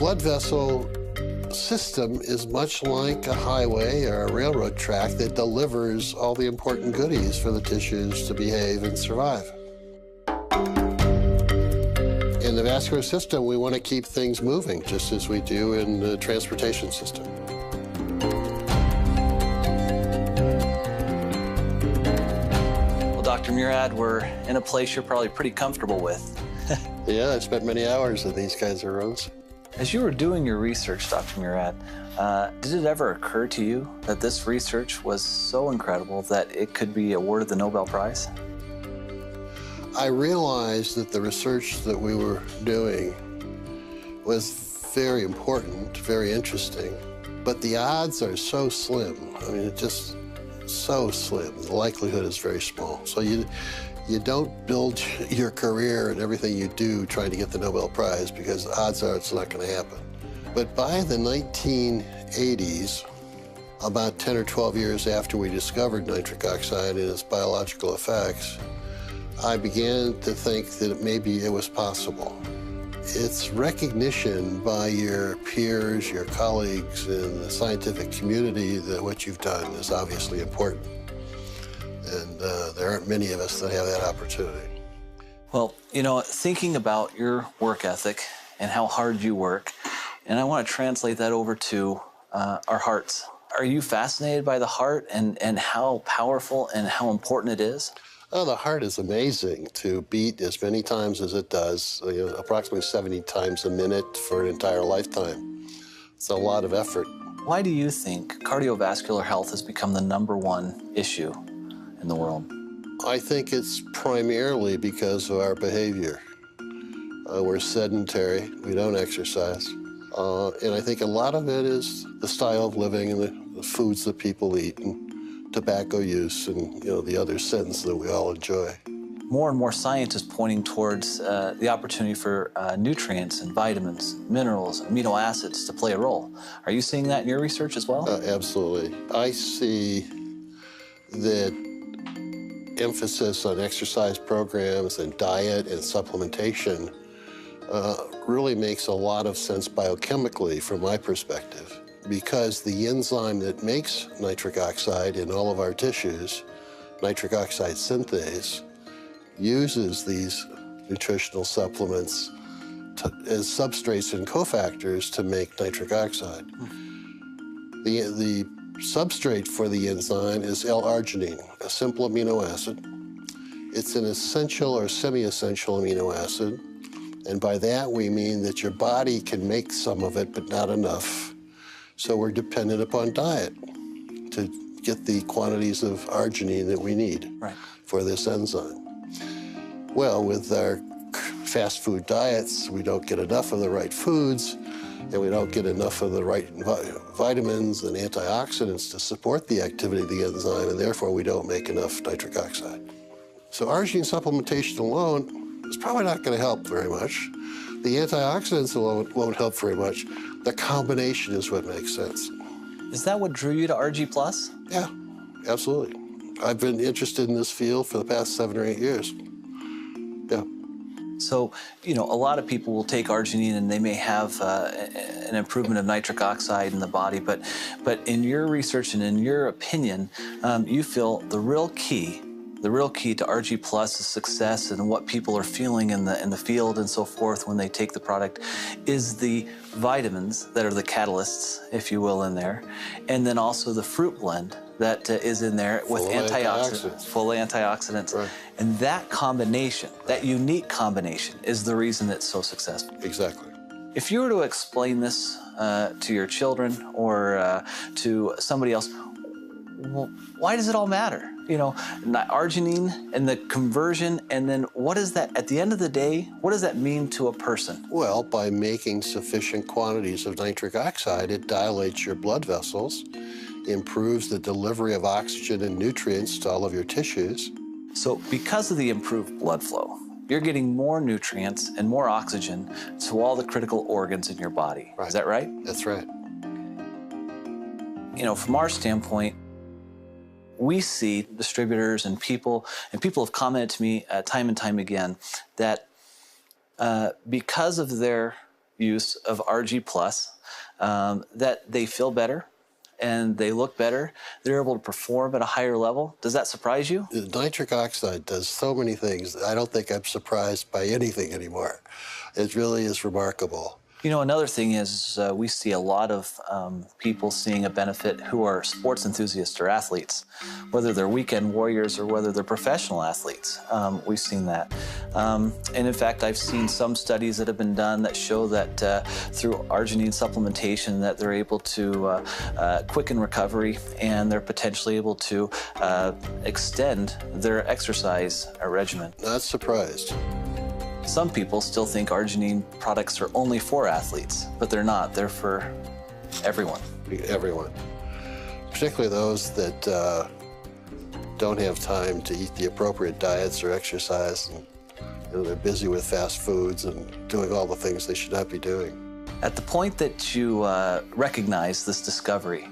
blood vessel system is much like a highway or a railroad track that delivers all the important goodies for the tissues to behave and survive. In the vascular system, we want to keep things moving, just as we do in the transportation system. Well, Dr. Murad, we're in a place you're probably pretty comfortable with. Yeah, I spent many hours in these kinds of rooms. As you were doing your research, Dr. Murad, did it ever occur to you that this research was so incredible that it could be awarded the Nobel Prize? I realized that the research that we were doing was very important, very interesting, but the odds are so slim. I mean, it's just so slim. The likelihood is very small. So you don't build your career and everything you do trying to get the Nobel Prize, because odds are it's not going to happen. But by the 1980s, about 10 or 12 years after we discovered nitric oxide and its biological effects, I began to think that maybe it was possible. It's recognition by your peers, your colleagues in the scientific community that what you've done is obviously important. And there aren't many of us that have that opportunity. Well, you know, thinking about your work ethic and how hard you work, and I want to translate that over to our hearts. Are you fascinated by the heart and how powerful and how important it is? Oh, the heart is amazing to beat as many times as it does, approximately 70 times a minute for an entire lifetime. It's a lot of effort. Why do you think cardiovascular health has become the #1 issue in the world? I think it's primarily because of our behavior. We're sedentary, we don't exercise. And I think a lot of it is the style of living and the foods that people eat and tobacco use and the other sins that we all enjoy. More and more science is pointing towards the opportunity for nutrients and vitamins, minerals, amino acids to play a role. Are you seeing that in your research as well? Absolutely. I see that emphasis on exercise programs and diet and supplementation really makes a lot of sense biochemically from my perspective, because the enzyme that makes nitric oxide in all of our tissues, nitric oxide synthase, uses these nutritional supplements as substrates and cofactors to make nitric oxide. The substrate for the enzyme is L-arginine, a simple amino acid. It's an essential or semi-essential amino acid, and by that we mean that your body can make some of it, but not enough. So we're dependent upon diet to get the quantities of arginine that we need for this enzyme. Well, with our fast food diets, we don't get enough of the right foods, and we don't get enough of the right vitamins and antioxidants to support the activity of the enzyme, and therefore we don't make enough nitric oxide. So arginine supplementation alone is probably not going to help very much. The antioxidants alone won't help very much. The combination is what makes sense. Is that what drew you to RG+? Yeah, absolutely. I've been interested in this field for the past 7 or 8 years. Yeah. So, a lot of people will take arginine and they may have an improvement of nitric oxide in the body, but in your research and in your opinion, you feel the real key to RG+ is success and what people are feeling in the field and so forth when they take the product is the vitamins that are the catalysts, if you will, in there, and then also the fruit blend that is in there with full antioxidants. Right. And that combination, that unique combination, is the reason it's so successful. Exactly. If you were to explain this to your children or to somebody else, well, why does it all matter? Arginine and the conversion, and then what is that, at the end of the day, what does that mean to a person? Well, by making sufficient quantities of nitric oxide, it dilates your blood vessels, improves the delivery of oxygen and nutrients to all of your tissues. So because of the improved blood flow, you're getting more nutrients and more oxygen to all the critical organs in your body. Right. Is that right? That's right. From our standpoint, we see distributors and people have commented to me time and time again that because of their use of RG Plus, that they feel better and they look better. They're able to perform at a higher level. Does that surprise you? Nitric oxide does so many things. I don't think I'm surprised by anything anymore. It really is remarkable. You know, another thing is we see a lot of people seeing a benefit who are sports enthusiasts or athletes, whether they're weekend warriors or whether they're professional athletes. We've seen that. And in fact, I've seen some studies that have been done that show that through arginine supplementation that they're able to quicken recovery and they're potentially able to extend their exercise regimen. Not surprised. Some people still think arginine products are only for athletes, but they're not. They're for everyone. Everyone. Particularly those that don't have time to eat the appropriate diets or exercise. And, they're busy with fast foods and doing all the things they should not be doing. At the point that you recognized this discovery,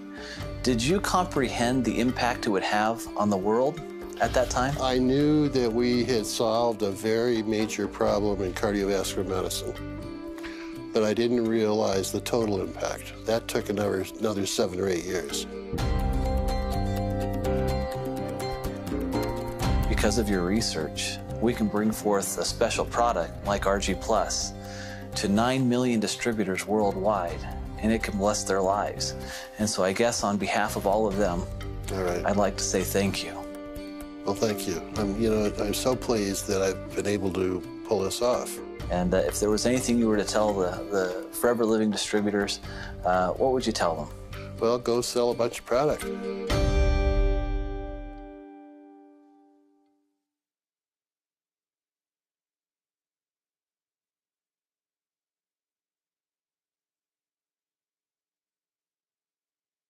did you comprehend the impact it would have on the world at that time? I knew that we had solved a very major problem in cardiovascular medicine, but I didn't realize the total impact. That took another 7 or 8 years. Because of your research, we can bring forth a special product like RG Plus to 9 million distributors worldwide, and it can bless their lives. And so I guess on behalf of all of them, All right. I'd like to say thank you. Well, thank you. I'm so pleased that I've been able to pull this off. And if there was anything you were to tell the Forever Living distributors, what would you tell them? Well, go sell a bunch of product.